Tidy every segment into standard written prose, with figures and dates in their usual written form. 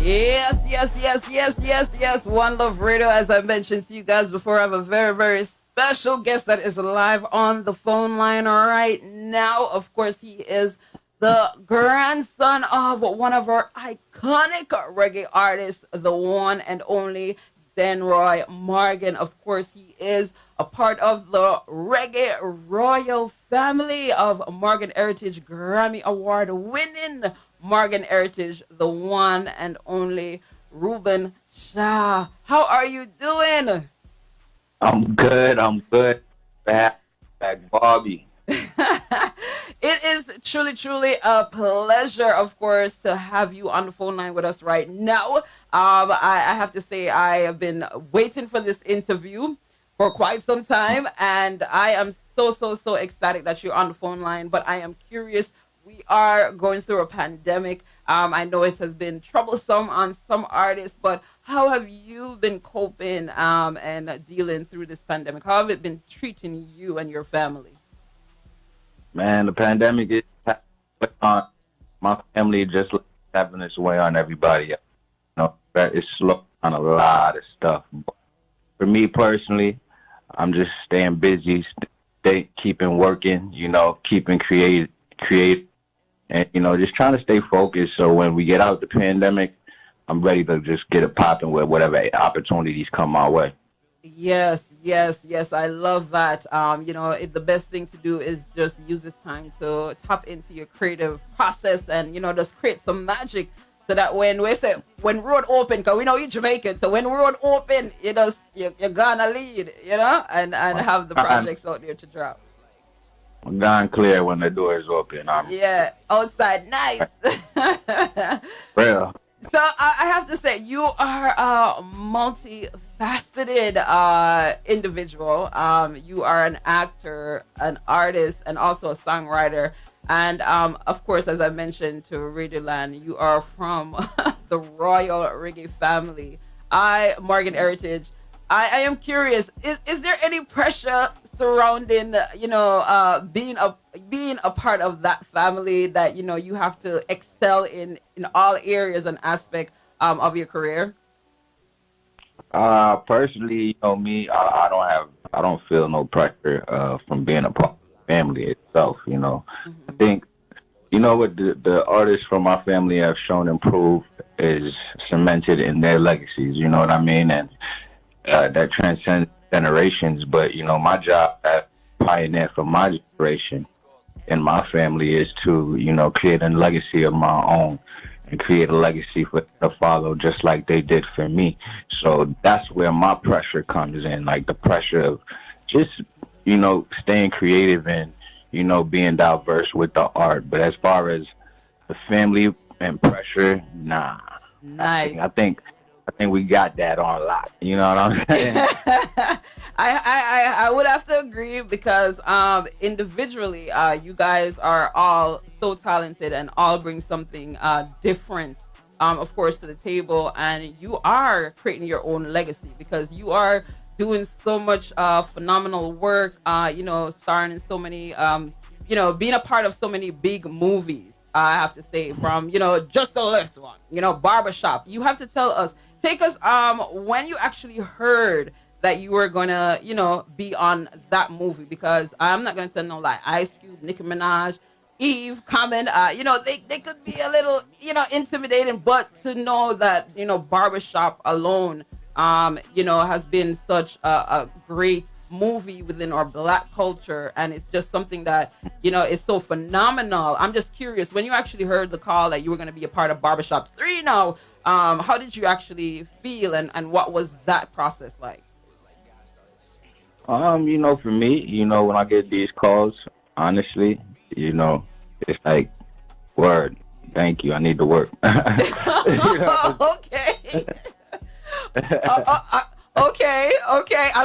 Yes. One Love Radio, as I mentioned to you guys before, I have a very, very special guest that is live on the phone line right now. Of course, he is the grandson of one of our iconic reggae artists, the one and only Denroy Morgan. Of course, he is a part of the reggae royal family of Morgan Heritage Grammy Award winning Morgan Heritage, the one and only Ruben Shah. How are you doing? I'm good. I'm good. Back, Barbie. It is truly a pleasure, of course, to have you on the phone line with us right now. I have to say, I have been waiting for this interview for quite some time, and I am so excited that you're on the phone line. But I am curious. We are going through a pandemic. I know it has been troublesome on some artists, but how have you been coping and dealing through this pandemic? How have it been treating you and your family? Man, the pandemic is on my family just like having its way on everybody else. That is slow on a lot of stuff. But for me personally, I'm just staying busy, keeping working, keeping create, and just trying to stay focused. So when we get out the pandemic, I'm ready to just get it popping with whatever opportunities come my way. Yes. I love that. The best thing to do is just use this time to tap into your creative process and just create some magic. So that when road open, cause we know you're Jamaican, so when road open, you're gonna lead, and have the I'm projects out there to drop. gone clear when the doors open. I'm Yeah, outside, nice. real. So I have to say, you are a multifaceted individual. You are an actor, an artist, and also a songwriter. And of course, as I mentioned to Radioland, you are from the royal reggae family. Morgan Heritage. I am curious. Is there any pressure surrounding being a part of that family that you have to excel in all areas and aspect of your career? Personally, me, I don't feel no pressure from being a part of the family itself. I Hmm. think what the artists from my family have shown and proved is cemented in their legacies. You know what I mean, and that transcends generations. But my job as pioneer for my generation in my family is to, create a legacy of my own and create a legacy for to follow just like they did for me. So that's where my pressure comes in, like the pressure of just, staying creative and, being diverse with the art. But as far as the family and pressure, nah. I think Nice. I think I think we got that on lock. You know what I'm saying? I would have to agree because individually you guys are all so talented and all bring something different of course to the table, and you are creating your own legacy because you are doing so much phenomenal work, starring in so many being a part of so many big movies. I have to say, from just the list one, barbershop. You have to tell us, take us when you actually heard that you were gonna be on that movie, because I'm not gonna tell no lie. Ice Cube, Nicki Minaj, Eve, Common, they could be a little intimidating, but to know that barbershop alone has been such a great movie within our black culture, and it's just something that is so phenomenal. I'm just curious, when you actually heard the call that you were going to be a part of Barbershop 3 now, how did you actually feel, and what was that process like? For me, when I get these calls, honestly, it's like word. Thank you. I need to work. You know, Okay. uh, uh, okay.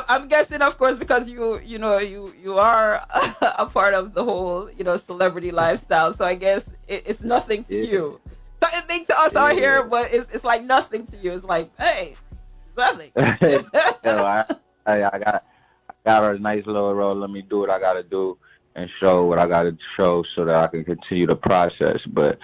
I'm guessing, of course, because you are a part of the whole celebrity lifestyle. So I guess it's nothing to yeah, you. Something to us out yeah. here, but it's like nothing to you. It's like, hey, nothing. Yo, I got a nice little role. Let me do what I gotta do. and show what I got to show so that I can continue the process. But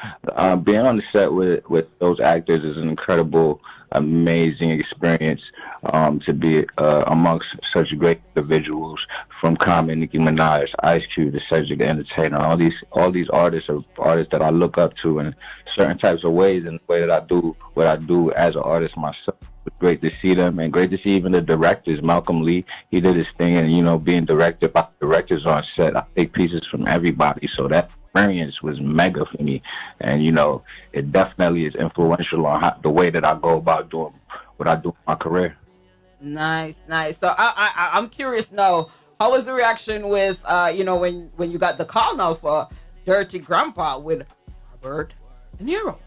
being on the set with those actors is an incredible, amazing experience. To be amongst such great individuals from Common, Nicki Minaj, Ice Cube, the Cedric the Entertainer, all these artists are artists that I look up to in certain types of ways, and the way that I do what I do as an artist myself. It's great to see them, and great to see even the directors. Malcolm Lee, he did his thing, and being directed by directors on set, I take pieces from everybody. So that experience was mega for me, and it definitely is influential on the way that I go about doing what I do in my career. Nice, nice. So I'm curious now. How was the reaction with when you got the call now for Dirty Grandpa with Robert De Niro?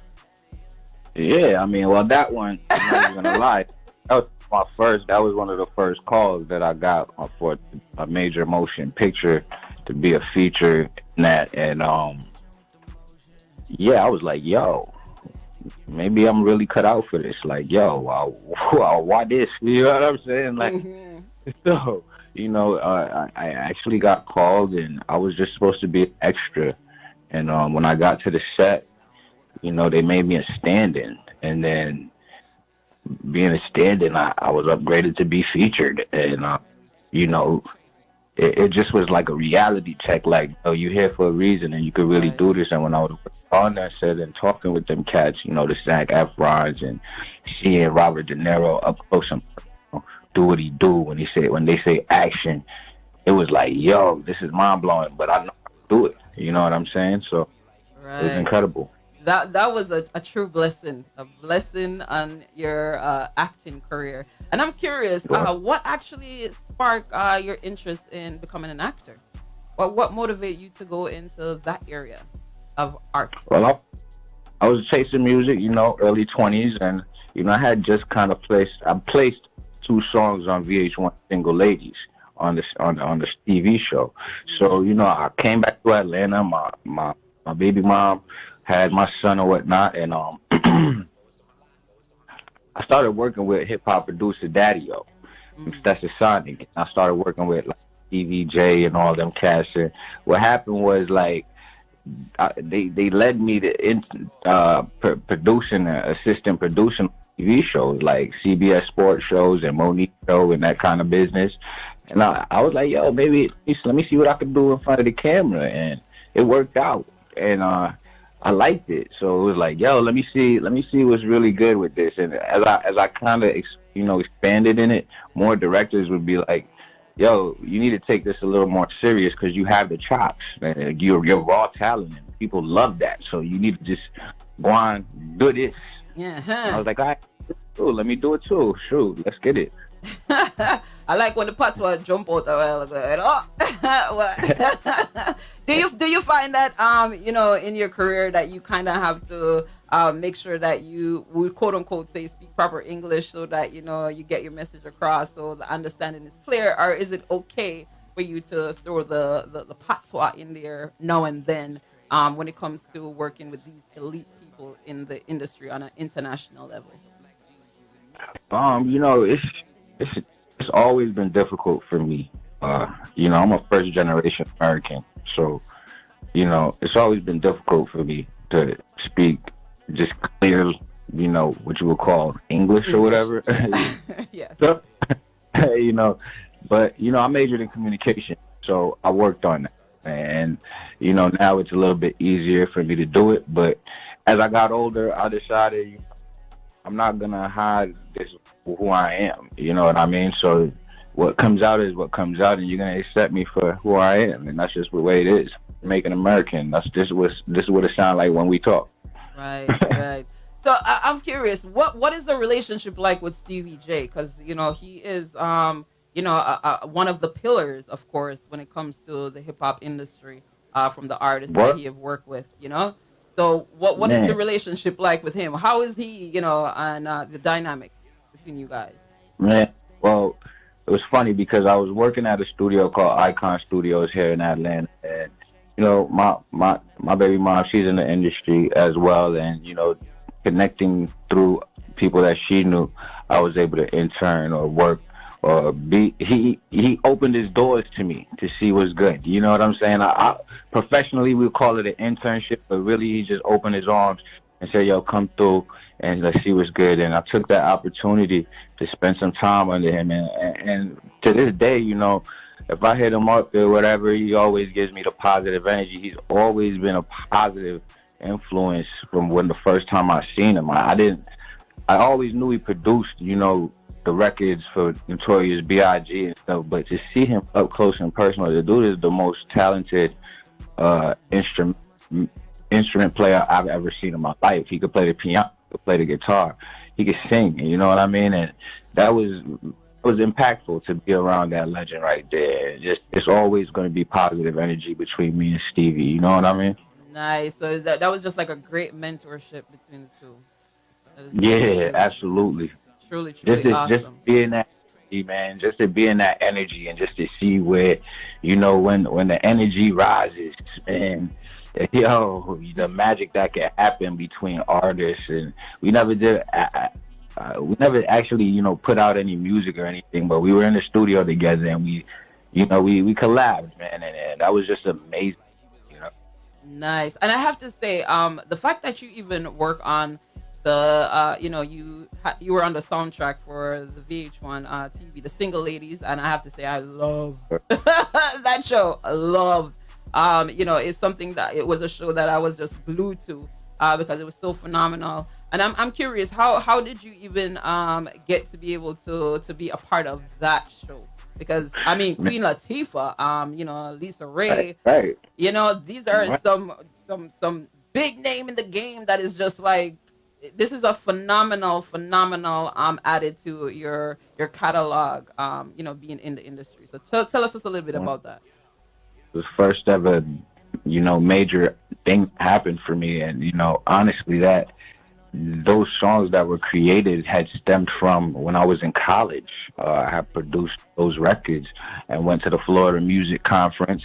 Yeah, I mean, well, that one, I'm not even gonna lie, that was my first. That was one of the first calls that I got for a major motion picture to be a feature in that, and yeah, I was like, yo, maybe I'm really cut out for this. Like, yo, why this? You know what I'm saying? Like, Hmm. so, I actually got called, and I was just supposed to be an extra. And when I got to the set, they made me a stand-in, and then being a stand-in, I was upgraded to be featured, and you know, it just was like a reality check. Like, oh, you here for a reason, and you could really Right. do this. And when I was on that set and talking with them cats, the Zac Efrons, and seeing Robert De Niro up close and do what he do when they say action, it was like, yo, this is mind blowing. But I know how to do it. You know what I'm saying? So it was Right. incredible. That was a true blessing, a blessing on your acting career. And I'm curious, Sure. what actually sparked your interest in becoming an actor? What motivated you to go into that area of art? Well, I was chasing music, early 20s, and I had just kind of placed two songs on VH1 Single Ladies on the TV show. Hmm. So I came back to Atlanta. My baby mom had my son or whatnot, and I started working with hip hop producer Daddy O, Hmm. that's the Sonic. I started working with like TVJ and all them cats. And what happened was like they led me to producing, assistant producing TV shows like CBS sports shows and Monique show and that kind of business. And I was like, yo, maybe let me see what I can do in front of the camera, and it worked out. And I liked it, so it was like, yo, let me see what's really good with this. And as I kind of expanded in it, more directors would be like, yo, you need to take this a little more serious because you have the chops, man. You're raw talent, and people love that. So you need to just go on, do this. And I Yeah. was like, all right, cool, let me do it too. Shoot, let's get it. I like when the patois jump out a while ago. And, oh, what? Do you find that in your career that you kind of have to make sure that you would quote unquote say speak proper English so that you get your message across so the understanding is clear, or is it okay for you to throw the patois in there now and then when it comes to working with these elite people in the industry on an international level? It's it's always been difficult for me. I'm a first generation American, so it's always been difficult for me to speak just clear, what you would call English or English, whatever. yeah. Yes. So, you know, but I majored in communication, so I worked on that, and now it's a little bit easier for me to do it. But as I got older, I decided I'm not gonna hide this who I am. You know what I mean? So what comes out is what comes out, and you're gonna accept me for who I am, and that's just the way it is. Make an American. That's this is what it sounds like when we talk. Right, right. So I'm curious, what is the relationship like with Stevie J? Because he is one of the pillars, of course, when it comes to the hip hop industry. From the artists that he What have worked with. So what is the man, relationship like with him? How is he, and the dynamic between you guys? man. Well, it was funny because I was working at a studio called Icon Studios here in Atlanta, and my baby mom, she's in the industry as well, and connecting through people that she knew, I was able to intern or work be he opened his doors to me to see what's good. You know what I'm saying? Professionally we call it an internship, but really he just opened his arms and said, "Yo, come through and let's see what's good." And I took that opportunity to spend some time under him, and to this day, you know, if I hit him up or whatever, he always gives me the positive energy. He's always been a positive influence from when the first time I seen him. I didn't. I always knew he produced, you know, the records for Notorious B.I.G. and stuff, but to see him up close and personal, the dude is the most talented uh, instrument instrument player I've ever seen in my life. He could play the piano, he could play the guitar, he could sing. You know what I mean? And that was impactful to be around that legend right there. Just it's always going to be positive energy between me and Stevie. You know what I mean? Nice. So that was just like a great mentorship between the two. That is Yeah, truly, absolutely. truly Just awesome. being that energy, man, just to be in that energy and just to see where, you know, when the energy rises, and yo, the magic that can happen between artists. And we never did. We never actually, you know, put out any music or anything, but we were in the studio together and you know, we collabed, man, and that was just amazing, you know. Nice. And I have to say, the fact that you even work on the, you were on the soundtrack for the VH1 TV, the Single Ladies, and I have to say, I love that show. I loved. It's something that it was a show that I was just glued to, because it was so phenomenal. And I'm curious, how did you even get to be able to be a part of that show? Because I mean, Man, Queen Latifah, Lisa right, Ray, right, these are right. some big name in the game that is just like, this is a phenomenal added to your catalog, being in the industry. So tell us just a little bit about that. The first ever, you know, major thing happened for me, and you know, honestly, that those songs that were created had stemmed from when I was in college. I had produced those records and went to the Florida Music Conference.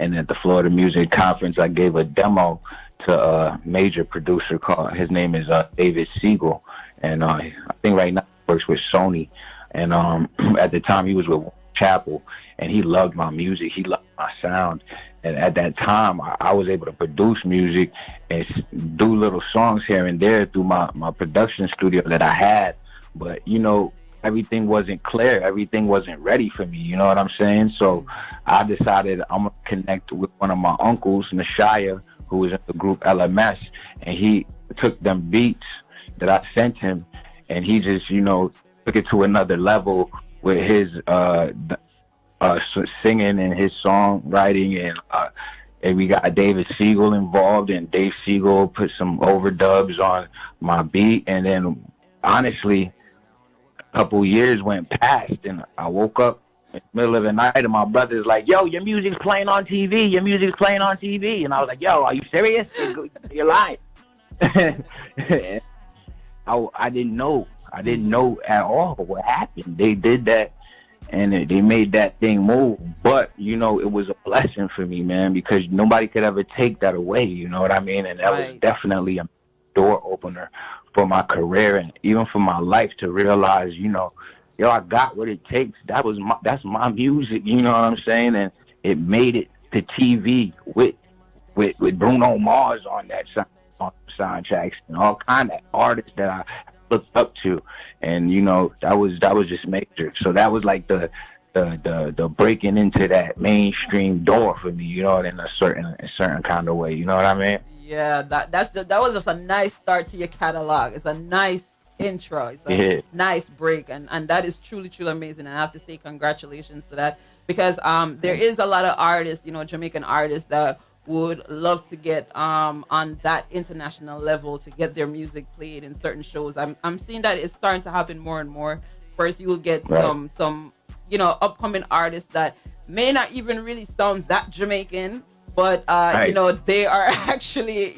And at the Florida Music Conference, I gave a demo to a major producer called, his name is David Siegel. And I think right now he works with Sony. And at the time, he was with Chapel, and he loved my music. He loved my sound. And at that time, I was able to produce music and do little songs here and there through my production studio that I had. But, you know, everything wasn't clear. Everything wasn't ready for me. You know what I'm saying? So I decided I'm going to connect with one of my uncles, Nashaya, who was in the group LMS. And he took them beats that I sent him, and he just, you know, took it to another level with his singing and his songwriting, and we got David Siegel involved, and Dave Siegel put some overdubs on my beat, and then honestly, a couple years went past, and I woke up in the middle of the night, and my brother's like, "Yo, your music's playing on TV. Your music's playing on TV," and I was like, "Yo, are you serious? You're lying." I didn't know. I didn't Mm-hmm. know at all what happened. They did that, and they made that thing move. But you know, it was a blessing for me, man, because nobody could ever take that away. You know what I mean? And that was Right. definitely a door opener for my career and even for my life to realize, you know, yo, I got what it takes. That's my music. You know what I'm saying? And it made it to TV with Bruno Mars on that on soundtracks and all kind of artists that I looked up to, and you know that was just major. So that was like the breaking into that mainstream door for me, you know, in a certain kind of way. You know what I mean? Yeah, that was just a nice start to your catalog. It's a nice intro. It's a Yeah, nice break, and that is truly amazing. And I have to say congratulations to that, because there thanks. is a lot of artists, Jamaican artists that would love to get on that international level, to get their music played in certain shows. I'm seeing that it's starting to happen more and more. First, you will get Right, some upcoming artists that may not even really sound that Jamaican, but right. they are actually,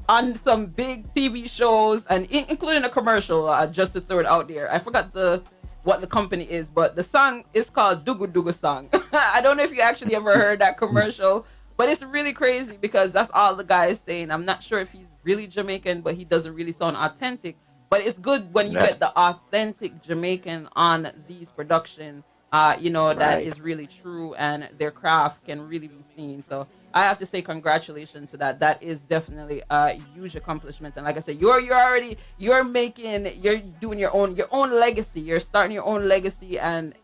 on some big TV shows, and including a commercial, just to throw it out there. I forgot the what the company is, but the song is called Dugu Dugu Song. I don't know if you actually ever heard that commercial, but it's really crazy because that's all the guy is saying. I'm not sure if he's really Jamaican, but he doesn't really sound authentic. But it's good when you Yeah. get the authentic Jamaican on these production, that Right. is really true and their craft can really be seen. So I have to say congratulations to that. That is definitely a huge accomplishment. And like I said, you're doing your own legacy. You're starting your own legacy, and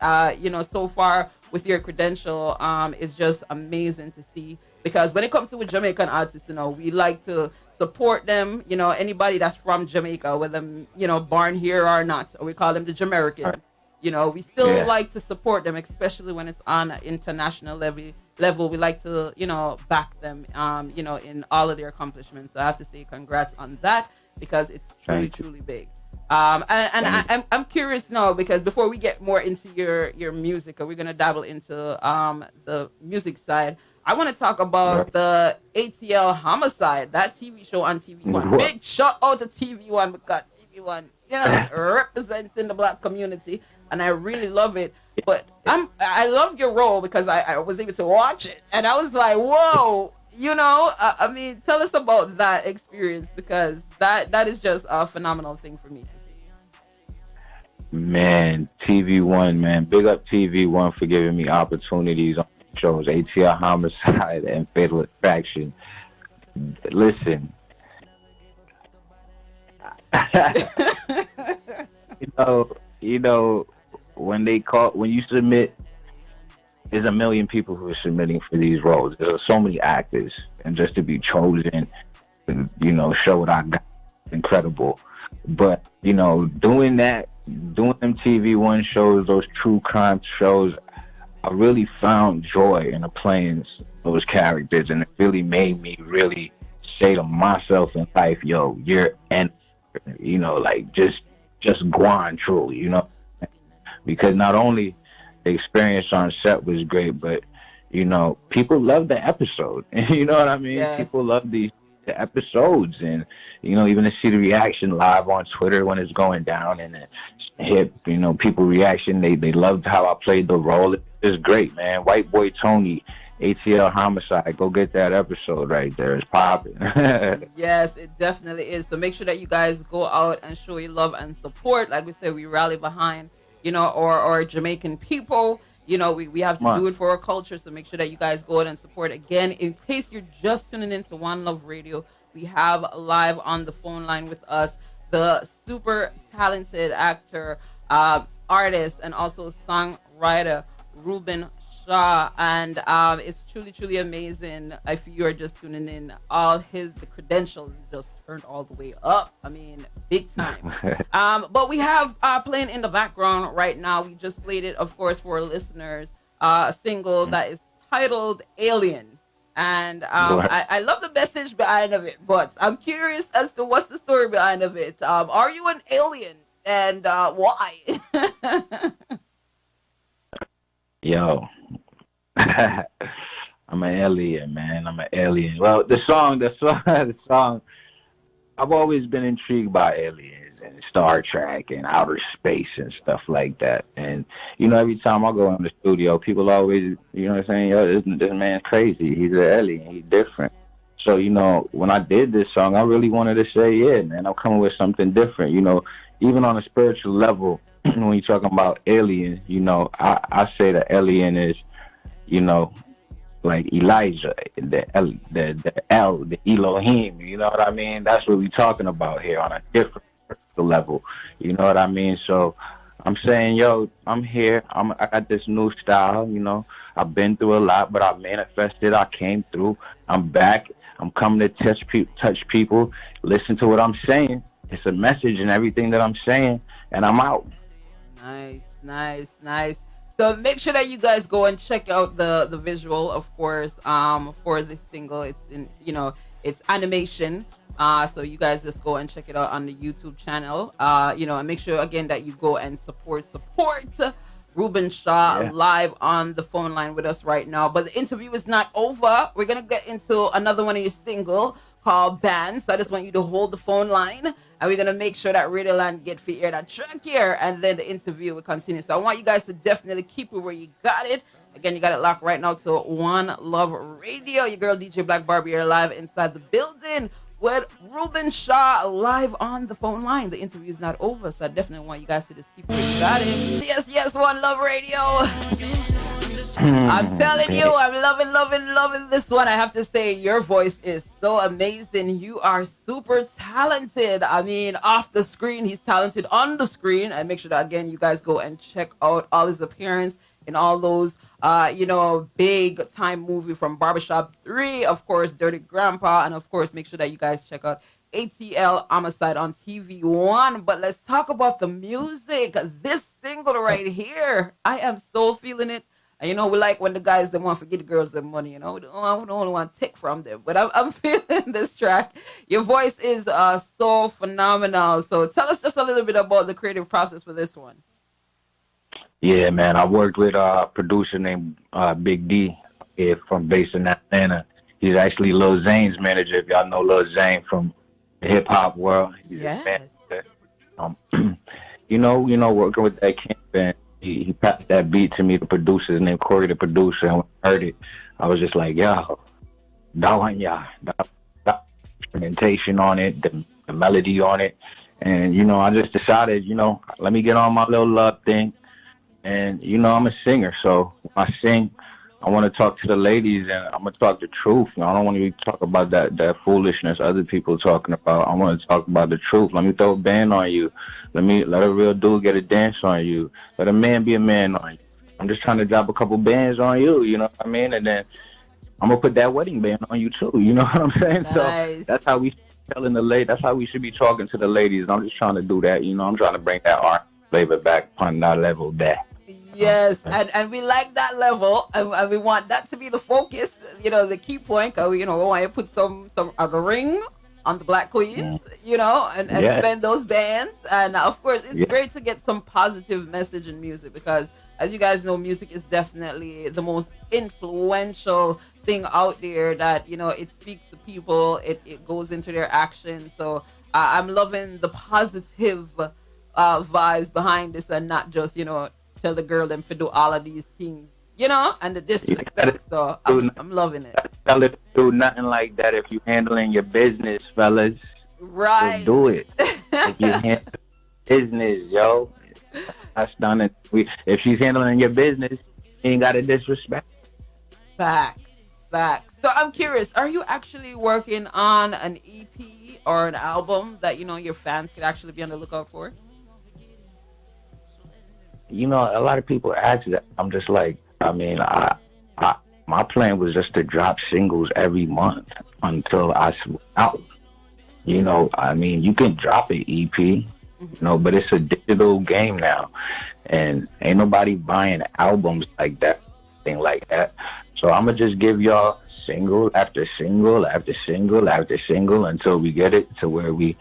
so far with your credential, is just amazing to see. Because when it comes to Jamaican artists, we like to support them. Anybody that's from Jamaica, whether born here or not, or we call them the Right. Jamaicans. We still Yeah. like to support them, especially when it's on an international level. We like to, back them, in all of their accomplishments. So I have to say congrats on that, because it's truly, Thank you. truly big. And Thank you. I'm curious now, because before we get more into your music, we're gonna dabble into the music side. I want to talk about Right. the ATL Homicide, that TV show on TV1. What? Big shout out to TV1, because TV1, representing the black community, and I really love it. But I love your role, because I was able to watch it, and I was like, whoa, I mean, tell us about that experience, because that is just a phenomenal thing for me to see. Man, TV1, man. Big up TV1 for giving me opportunities on shows. ATL Homicide and Fatal Attraction. Listen, you know, when you submit, there's a million people who are submitting for these roles. There's so many actors, and just to be chosen, and, show what I got, incredible. But doing that, doing them TV1 shows, those true crime shows, I really found joy in playing those characters, and it really made me really say to myself in life, "Yo, you're and like just go on, truly, because not only the experience on set was great, but people love the episode. You know what I mean? Yes. People love the episodes, and even to see the reaction live on Twitter when it's going down, and hit people reaction. They loved how I played the role. It's great, man. White Boy Tony, ATL Homicide. Go get that episode right there. It's popping. Yes, it definitely is. So make sure that you guys go out and show your love and support. Like we said, we rally behind, or Jamaican people. We have to Come on. do it for our culture. So make sure that you guys go out and support. Again, in case you're just tuning into One Love Radio, we have live on the phone line with us the super talented actor, artist, and also songwriter Ruben Shaw. And it's truly, truly amazing. If you are just tuning in, all the credentials just turned all the way up. I mean, big time. But we have playing in the background right now. We just played it, of course, for our listeners. A single that is titled Alien. And Right. I love the message behind of it, but I'm curious as to what's the story behind of it. Are you an alien, and why? Yo, I'm an alien, man. I'm an alien. Well, the song. I've always been intrigued by aliens and Star Trek and outer space and stuff like that. And every time I go in the studio, people always, what I'm saying, yo, this man's crazy. He's an alien. He's different. So when I did this song, I really wanted to say, yeah, man, I'm coming with something different. Even on a spiritual level, when you're talking about aliens, I say the alien is, you know, like Elijah, the Elohim. You know what I mean? That's what we're talking about here on a different level. You know what I mean? So I'm saying, yo, I'm here. I got this new style. I've been through a lot, but I manifested. I came through. I'm back. I'm coming to touch people. Listen to what I'm saying. It's a message in everything that I'm saying, and I'm out. Nice, nice, nice. So make sure that you guys go and check out the visual, of course, for this single. It's in, it's animation. So you guys just go and check it out on the YouTube channel. And make sure again that you go and support Ruben Shaw Yeah. live on the phone line with us right now. But the interview is not over. We're gonna get into another one of your single called Band. So I just want you to hold the phone line, and we're gonna make sure that Radio Land get for air that track here, and then the interview will continue. So I want you guys to definitely keep it where you got it. Again, you got it locked right now to One Love Radio. Your girl DJ Black Barbie are live inside the building with Ruben Shaw live on the phone line. The interview is not over, so I definitely want you guys to just keep where you got it. Yes, yes, One Love Radio. I'm telling you, I'm loving, loving, loving this one. I have to say, your voice is so amazing. You are super talented. I mean, off the screen, he's talented on the screen. And make sure that, again, you guys go and check out all his appearance in all those, big time movie from Barbershop 3, of course, Dirty Grandpa. And of course, make sure that you guys check out ATL Homicide on TV1. But let's talk about the music. This single right here, I am so feeling it. And we like when the guys they want to forget the girls their money, we don't want to take from them. But I'm feeling this track. Your voice is so phenomenal. So tell us just a little bit about the creative process for this one. Yeah, man. I worked with a producer named Big D here from based in Atlanta. He's actually Lil Zane's manager. If y'all know Lil Zane from the hip hop world, he's Yes. a manager. Working with that camp band. He passed that beat to me, the producer, his name Corey, the producer, and when I heard it, I was just like, yo, that one, yeah, the instrumentation on it, the melody on it, and, I just decided, let me get on my little love thing, and, I'm a singer, so when I sing, I want to talk to the ladies, and I'm going to talk the truth. I don't want to talk about that foolishness other people talking about. I want to talk about the truth. Let me throw a band on you. Let a real dude get a dance on you. Let a man be a man on you. I'm just trying to drop a couple bands on you, you know what I mean? And then I'm going to put that wedding band on you too, you know what I'm saying? Nice. So that's how we telling the ladies, that's how we should be talking to the ladies. And I'm just trying to do that, I'm trying to bring that art flavor back on that level back. Yes, and we like that level, and we want that to be the focus, the key point. We want to put some a ring on the Black Queens, and Yeah. spend those bands. And of course, it's Yeah. great to get some positive message in music because, as you guys know, music is definitely the most influential thing out there. That it speaks to people, it goes into their actions. So I'm loving the positive vibes behind this, and not just tell the girl them to do all of these things, and the disrespect. So I'm loving it. Tell it to do nothing like that. If you handling your business, fellas, just Right. do it. If you handle business, yo, that's done. It. If she's handling your business, you ain't got to disrespect. Facts. Facts. So I'm curious, are you actually working on an EP or an album that your fans could actually be on the lookout for? A lot of people ask that. I'm just like, I my plan was just to drop singles every month until I switch out. You can drop an EP, but it's a digital game now, and ain't nobody buying albums like that, thing like that. So I'm gonna just give y'all single after single after single after single until we get it to where we,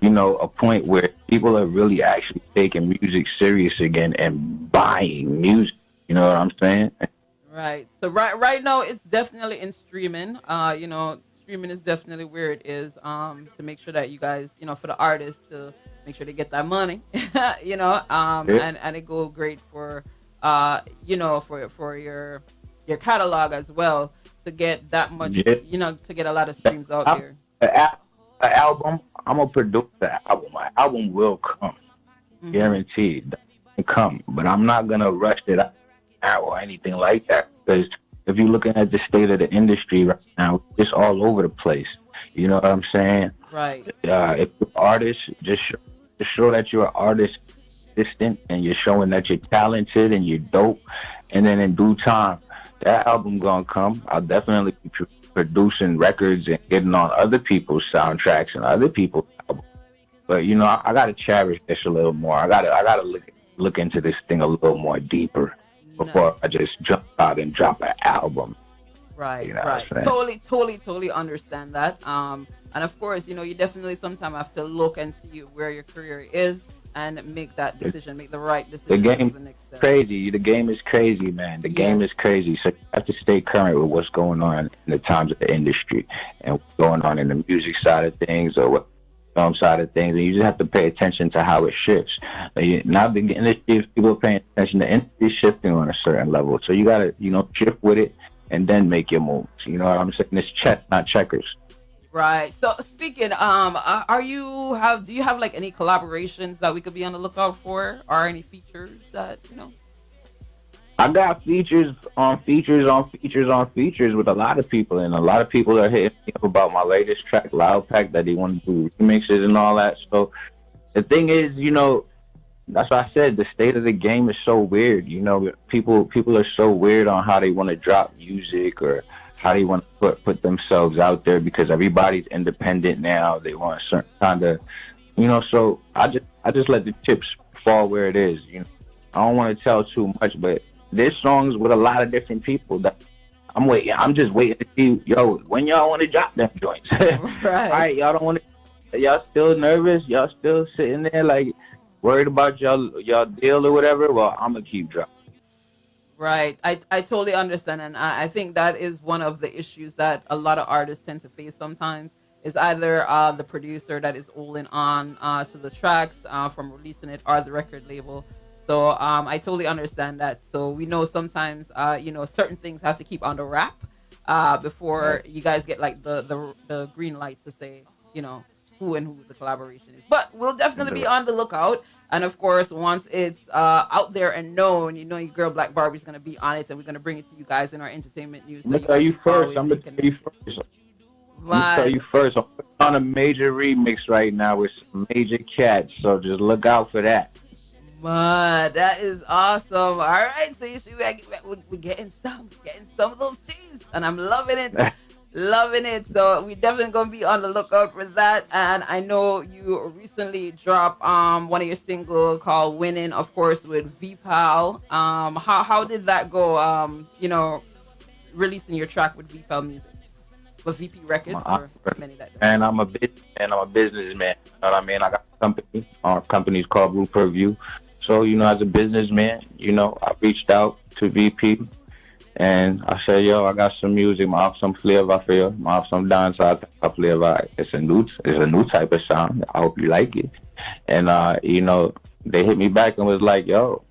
a point where people are really actually taking music serious again and buying music. You know what I'm saying? Right. So right now it's definitely in streaming. Streaming is definitely where it is. To make sure that you guys, for the artists to make sure they get that money. Yeah. And it go great for for your catalog as well to get that much, Yeah. to get a lot of streams out I'm, there. the album, I'm gonna produce the album. My album will come, Mm-hmm. guaranteed. It come, but I'm not gonna rush it out or anything like that. Because if you're looking at the state of the industry right now, it's all over the place. You know what I'm saying? Right. If you're an artist, just show that you're an artist, consistent, and you're showing that you're talented and you're dope. And then in due time, that album gonna come. I'll definitely be producing records and getting on other people's soundtracks and other people's albums. But I gotta cherish this a little more. I gotta look into this thing a little more deeper before Nice. I just jump out and drop an album. Right, You know what right. I'm saying? Totally, totally, totally understand that. And of course, you definitely sometimes have to look and see where your career is and make that decision, make the right The decision for game the next step. crazy. The game is crazy, man. The game Yes. is crazy. So you have to stay current with what's going on in the times of the industry and what's going on in the music side of things or what film side of things. And you just have to pay attention to how it shifts. Now the industry, people are paying attention. The industry is shifting on a certain level. So you gotta, shift with it and then make your moves. You know what I'm saying? It's chess, not checkers. Right. So speaking, are you have do you have like any collaborations that we could be on the lookout for, or any features that you know? I got features on features on features on features with a lot of people, and a lot of people are hitting me up about my latest track, Loud Pack, that they want to do remixes and all that. So the thing is, that's why I said the state of the game is so weird. People are so weird on how they want to drop music or how they want to put themselves out there because everybody's independent now. They want a certain kind of So I just let the chips fall where it is. I don't want to tell too much, but there's songs with a lot of different people that I'm waiting. I'm just waiting to see, when y'all want to drop them joints. All Right. right, y'all don't want to. Y'all still nervous? Y'all still sitting there like worried about y'all deal or whatever? Well, I'm gonna keep dropping. Right. I totally understand. And I think that is one of the issues that a lot of artists tend to face sometimes is either the producer that is holding on to the tracks from releasing it or the record label. So I totally understand that. So we know sometimes, certain things have to keep on the wrap before Right. you guys get like the green light to say, you know, who and who the collaboration is. But we'll definitely be on the lookout. And of course, once it's out there and known, you know, your girl Black Barbie's gonna be on it, and we're gonna bring it to you guys in our entertainment news, I'm so gonna you tell guys you can first. always I'm stay gonna tell you connected. first. I'm gonna tell Man, you first. I'm putting on a major remix right now with some major cats, so just look out for that. man, that is awesome. All right, so you see, we're getting some of those teas, and I'm loving it. Loving it. So we definitely gonna be on the lookout for that. And I know you recently dropped one of your single called Winning, of course, with VPAL. How did that go? Releasing your track with VPAL Music. With VP Records I'm for many that don't and know. I'm a businessman. I'm a businessman. You know what I mean? I got a company. Our company's called Blue Purview. So, as a businessman, I reached out to VP and I said, yo, I got some music, I have some flavor for you. I have some dancehall type of flavor. It's a new type of sound. I hope you like it. And they hit me back and was like, yo,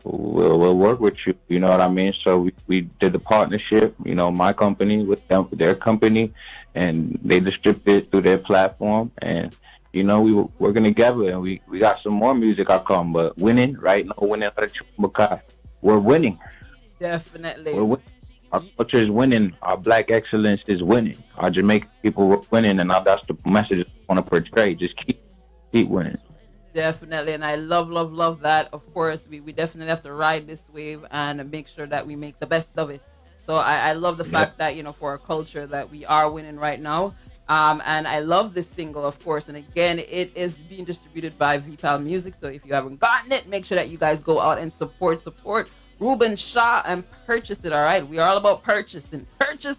we'll work with you. You know what I mean? So we did a partnership. My company with them, their company, and they distributed through their platform. And we were working together, and we got some more music I come. But winning right now, winning out of Chumbaka. We're winning. We're Definitely. winning. Our culture is winning. Our black excellence is winning. Our Jamaican people were winning, and that's the message I want to portray. Just keep winning. Definitely. And I love, love, love that. Of course, we definitely have to ride this wave and make sure that we make the best of it. So I love the Yeah. fact that, for a culture that we are winning right now. And I love this single, of course. And again, it is being distributed by VPAL Music. So if you haven't gotten it, make sure that you guys go out and support Ruben Shaw and purchase it. All right. We are all about purchasing. Purchase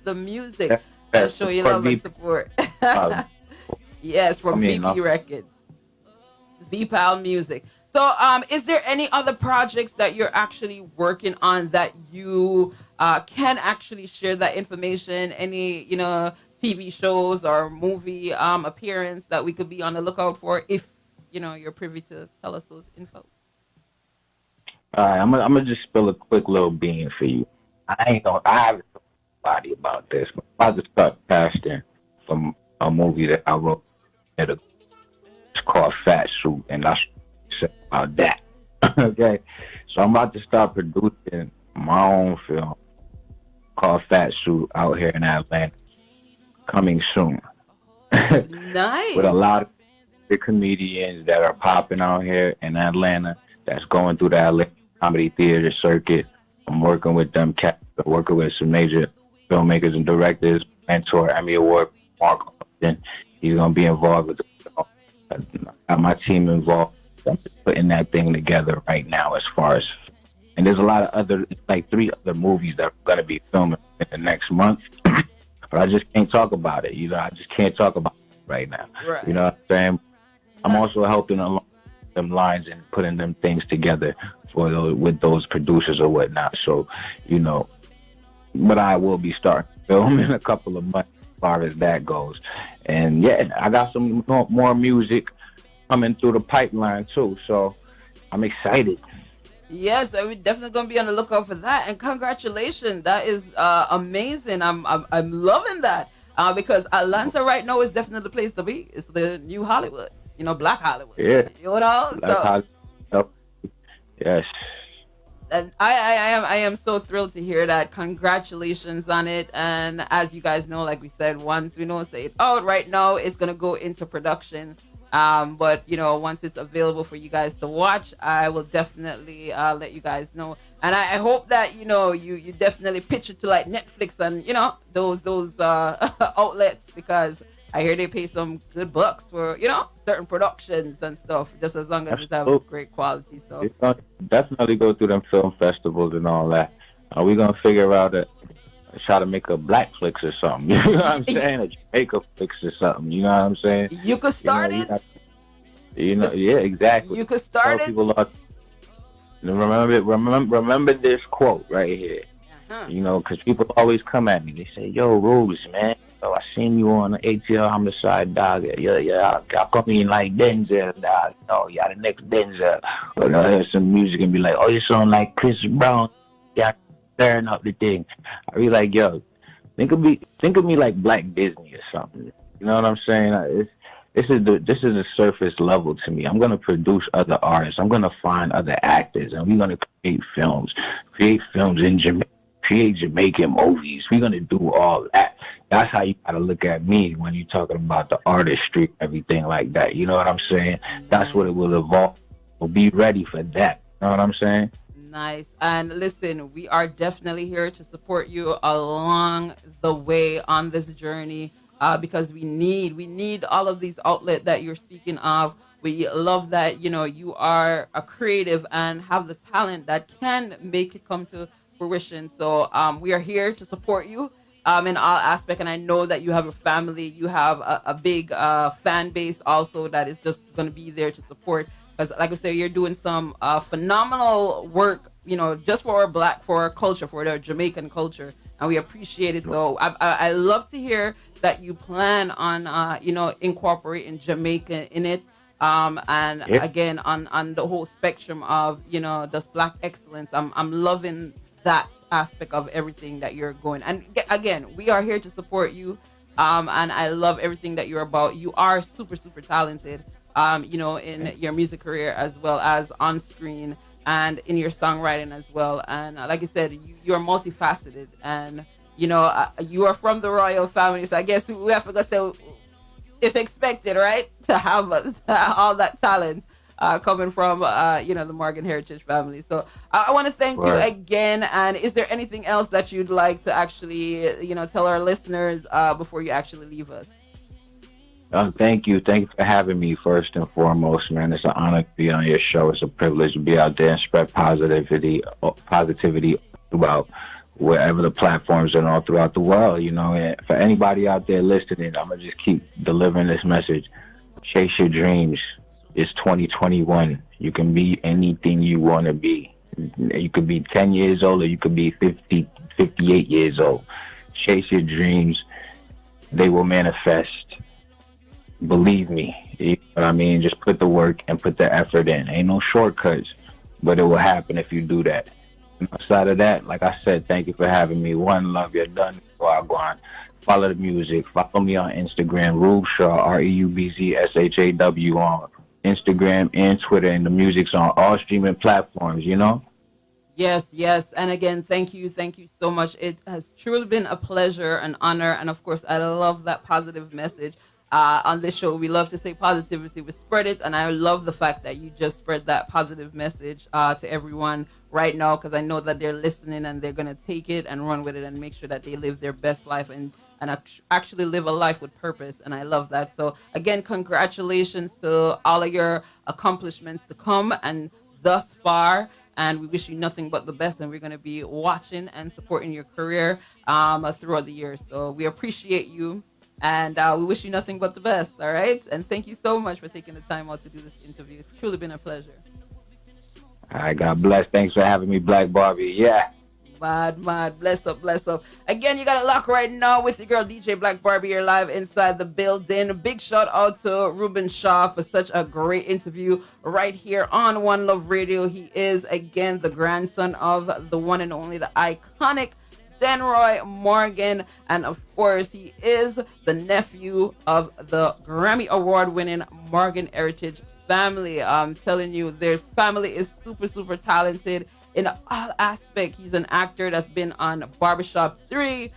the music Yeah. and show your Support love and VP. support. Uh, Yes, I from mean, VP Records. VPAL Music. So, is there any other projects that you're actually working on that you can actually share that information? Any, TV shows or movie appearance that we could be on the lookout for if you're privy to tell us those info? all right, I'm gonna just spill a quick little bean for you. I haven't told anybody about this, but I'm about to start casting from a movie that I wrote. It's called Fat Suit, and that's what I about that. Okay, so I'm about to start producing my own film called Fat Suit out here in Atlanta, coming soon, with a Nice. lot of the comedians that are popping out here in Atlanta that's going through the Atlanta comedy theater circuit. I'm working with them cats. I'm working with some major filmmakers and directors. Mentor, Emmy Award, Mark Austin. He's gonna be involved with the film. I got my team involved. I'm just putting that thing together right now as far as and there's a lot of other like three other movies that are gonna be filming in the next month. But I just can't talk about it. I just can't talk about it right now. You know Right. what I'm saying? I'm also Nice. helping along them lines and putting them things together with those producers or whatnot. So, you know, but I will be starting to film in a couple of months as far as that goes. And yeah, I got some more music coming through the pipeline too. So I'm excited. Yes, we're definitely gonna be on the lookout for that. And congratulations, that is amazing. I'm loving that. Because Atlanta right now is definitely the place to be. It's the new Hollywood, Black Hollywood, Yeah, you know. Black So Hollywood. Oh, yes. and I am so thrilled to hear that. Congratulations on it. And as you guys know, like we said, once we know say it out right now, it's gonna go into production. But once it's available for you guys to watch, I will definitely let you guys know. And I hope that you definitely pitch it to like Netflix and those outlets, because I hear they pay some good bucks for certain productions and stuff, just as long as it have Absolutely. great quality. So It's gonna definitely go through them film festivals and all that. We're gonna figure out try to make a black flicks or something. You know what I'm saying? A Jamaica flicks or something. You know what I'm saying? you could start We it. got, You could yeah, exactly. you could start Tell it. people, remember this quote right here. Uh-huh. Because people always come at me. They say, "Yo, Rose, man, I seen you on the ATL homicide, dog. Yeah, y'all call me like Denzel, dog. Y'all the next Denzel." But I hear some music and be like, "Oh, you sound like Chris Brown." Yeah, stirring up the thing. I be like, "Yo, think of me like Black Disney or something." You know what I'm saying? This is a surface level to me. I'm gonna produce other artists. I'm gonna find other actors, and we're gonna create films in Jamaica, create Jamaican movies. We're gonna do all that. That's how you gotta look at me when you're talking about the artistry, everything like that. You know what I'm saying? That's what it Nice. will evolve. So be ready for that. You know what I'm saying? Nice. And listen, we are definitely here to support you along the way on this journey, because we need all of these outlets that you're speaking of. We love that you are a creative and have the talent that can make it come to fruition. So we are here to support you in all aspect. And I know that you have a family, you have a big fan base also that is just going to be there to support, because like I said, you're doing some phenomenal work, just for our culture, for the Jamaican culture, and we appreciate it. So I love to hear that you plan on incorporating Jamaica in it, and Yeah. again on the whole spectrum of just Black excellence. I'm loving that aspect of everything that you're going. And again, we are here to support you. And I love everything that you're about. You are super, super talented, in your music career as well as on screen and in your songwriting as well. And like I said, you're multifaceted, and you are from the royal family. So I guess we have to say it's expected, right, to have all that talent coming from the Morgan Heritage family. So I want to thank you Right. again. And is there anything else that you'd like to actually tell our listeners before you actually leave us? Thank you. Thank you for having me first and foremost, man. It's an honor to be on your show. It's a privilege to be out there and spread positivity throughout wherever the platforms are all throughout the world, And for anybody out there listening, I'm going to just keep delivering this message. Chase your dreams. It's 2021. You can be anything you want to be. You could be 10 years old or you could be 50, 58 years old. Chase your dreams. They will manifest. Believe me. You know what I mean? Just put the work and put the effort in. Ain't no shortcuts, but it will happen if you do that. And outside of that, like I said, thank you for having me. One love, you're done. Wagwan. Follow the music. Follow me on Instagram, Rube Shaw, REUBZSHAW on Instagram and Twitter, and the music's on all streaming platforms. Yes, yes. And again, thank you so much. It has truly been a pleasure, an honor. And of course, I love that positive message on this show. We love to say positivity, we spread it. And I love the fact that you just spread that positive message to everyone right now, because I know that they're listening and they're going to take it and run with it and make sure that they live their best life, and actually live a life with purpose. And I love that. So again, congratulations to all of your accomplishments to come and thus far, and we wish you nothing but the best. And we're going to be watching and supporting your career throughout the years. So we appreciate you, and we wish you nothing but the best. All right, and thank you so much for taking the time out to do this interview. It's truly been a pleasure. All right, God bless. Thanks for having me, Black Barbie. Yeah. Mad, mad. Bless up, bless up. Again, you got a lock right now with your girl DJ Black Barbie. You're live inside the building. Big shout out to Ruben Shaw for such a great interview right here on One Love Radio. He is again the grandson of the one and only, the iconic Denroy Morgan. And of course, he is the nephew of the Grammy Award winning Morgan Heritage family. I'm telling you, their family is super, super talented in all aspects. He's an actor that's been on Barbershop 3,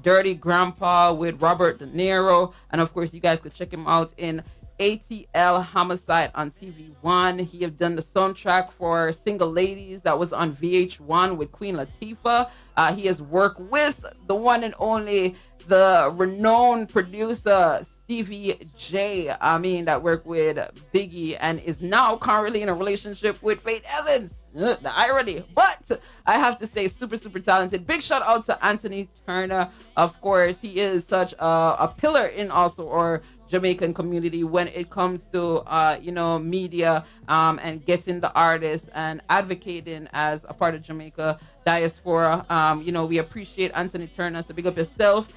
Dirty Grandpa with Robert De Niro. And of course, you guys could check him out in ATL Homicide on TV1. He have done the soundtrack for Single Ladies that was on VH1 with Queen Latifah. He has worked with the one and only, the renowned producer Stevie J. I mean, that worked with Biggie and is now currently in a relationship with Faith Evans. The irony. But I have to say, super, super talented. Big shout out to Anthony Turner. Of course, he is such a pillar in also our Jamaican community when it comes to media, and getting the artists and advocating as a part of Jamaica diaspora. We appreciate Anthony Turner. So big up yourself.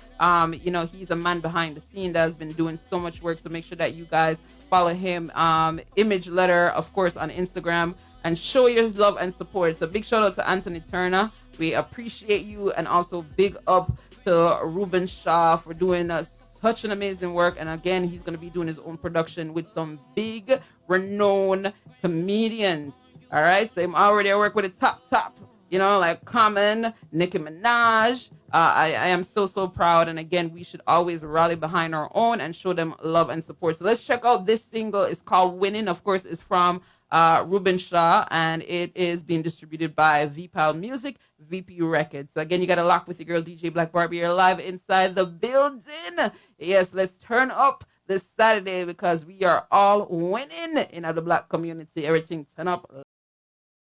He's a man behind the scene that has been doing so much work. So make sure that you guys follow him. Image Letter, of course, on Instagram, and show your love and support. So big shout out to Anthony Turner. We appreciate you, and also big up to Reuben Shaw for doing such an amazing work. And again, he's going to be doing his own production with some big, renowned comedians. All right, so I'm already, I work with the top, like Common, Nicki Minaj. I am so, so proud. And again, we should always rally behind our own and show them love and support. So let's check out this single. It's called Winning. Of course, it's from Reuben Shaw, and it is being distributed by VPAL Music, VP Records. So again, you got to lock with your girl DJ Black Barbie. You're live inside the building. Yes, let's turn up this Saturday because we are all winning in the Black community. Everything turn up.